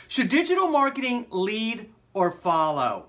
Should digital marketing lead or follow?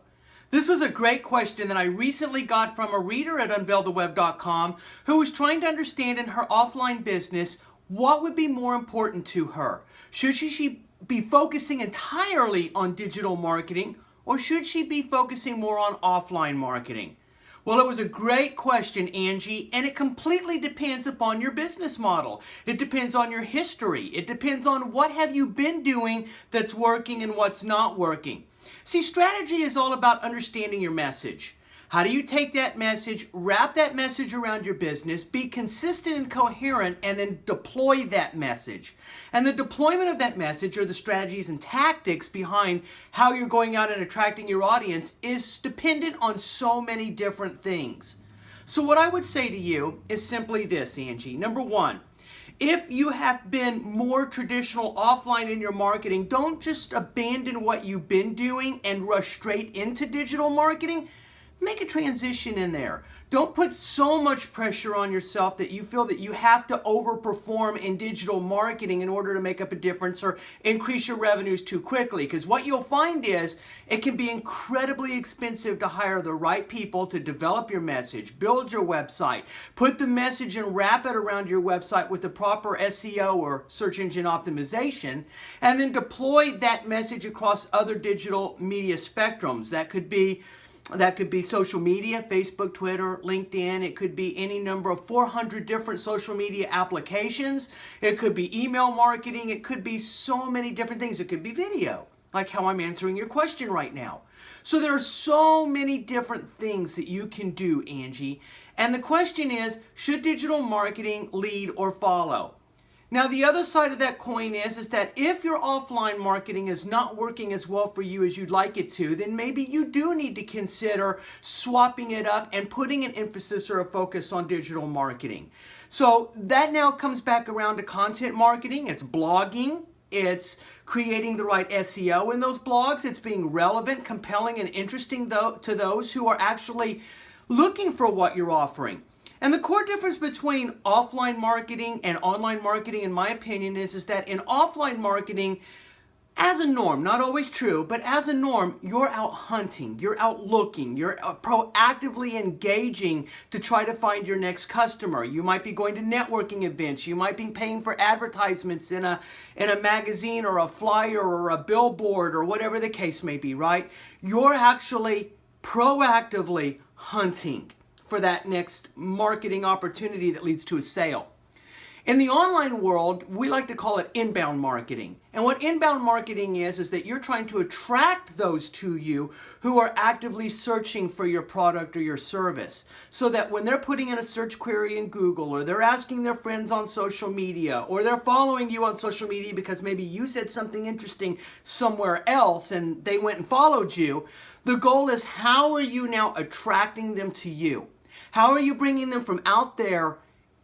This was a great question that I recently got from a reader at unveiltheweb.com who was trying to understand in her offline business what would be more important to her. Should she be focusing entirely on digital marketing, or should she be focusing more on offline marketing? Well, it was a great question, Angie, and it completely depends upon your business model. It depends on your history. It depends on what have you been doing that's working and what's not working. See, strategy is all about understanding your message. How do you take that message, wrap that message around your business, be consistent and coherent, and then deploy that message? And the deployment of that message, or the strategies and tactics behind how you're going out and attracting your audience, is dependent on so many different things. So what I would say to you is simply this, Angie. Number one, if you have been more traditional offline in your marketing, don't just abandon what you've been doing and rush straight into digital marketing. Make a transition in there. Don't put so much pressure on yourself that you feel that you have to overperform in digital marketing in order to make up a difference or increase your revenues too quickly. Because what you'll find is it can be incredibly expensive to hire the right people to develop your message, build your website, put the message and wrap it around your website with the proper SEO or search engine optimization, and then deploy that message across other digital media spectrums. That could be social media, Facebook, Twitter, LinkedIn. It could be any number of 400 different social media applications. It could be email marketing. It could be so many different things. It could be video, like how I'm answering your question right now. So there are so many different things that you can do, Angie. And the question is, should digital marketing lead or follow? Now, the other side of that coin is that if your offline marketing is not working as well for you as you'd like it to, then maybe you do need to consider swapping it up and putting an emphasis or a focus on digital marketing. So that now comes back around to content marketing. It's blogging. It's creating the right SEO in those blogs. It's being relevant, compelling, and interesting to those who are actually looking for what you're offering. And the core difference between offline marketing and online marketing, in my opinion, is that in offline marketing, as a norm, not always true, but as a norm, you're out hunting, you're out looking, you're proactively engaging to try to find your next customer. You might be going to networking events, you might be paying for advertisements in a magazine or a flyer or a billboard or whatever the case may be, right? You're actually proactively hunting for that next marketing opportunity that leads to a sale. In the online world, we like to call it inbound marketing. And what inbound marketing is that you're trying to attract those to you who are actively searching for your product or your service. So that when they're putting in a search query in Google, or they're asking their friends on social media, or they're following you on social media because maybe you said something interesting somewhere else and they went and followed you, the goal is, how are you now attracting them to you? How are you bringing them from out there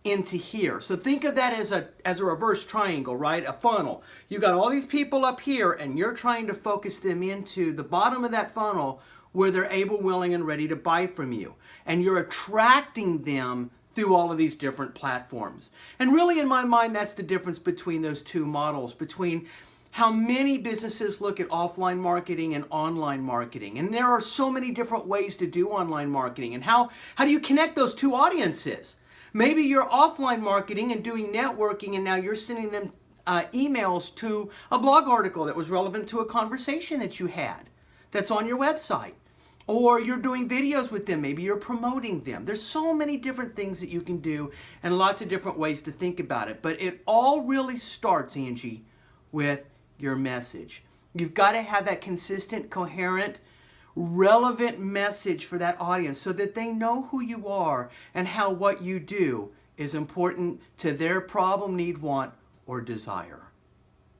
into here? So think of that as a reverse triangle, right? A funnel. You got all these people up here and you're trying to focus them into the bottom of that funnel where they're able, willing, and ready to buy from you. And you're attracting them through all of these different platforms. And really, in my mind, that's the difference between those two models, between how many businesses look at offline marketing and online marketing. And there are so many different ways to do online marketing. And how do you connect those two audiences? Maybe you're offline marketing and doing networking, and now you're sending them emails to a blog article that was relevant to a conversation that you had that's on your website. Or you're doing videos with them. Maybe you're promoting them. There's so many different things that you can do and lots of different ways to think about it. But it all really starts, Angie, with your message. You've got to have that consistent, coherent, relevant message for that audience so that they know who you are and how what you do is important to their problem, need, want, or desire.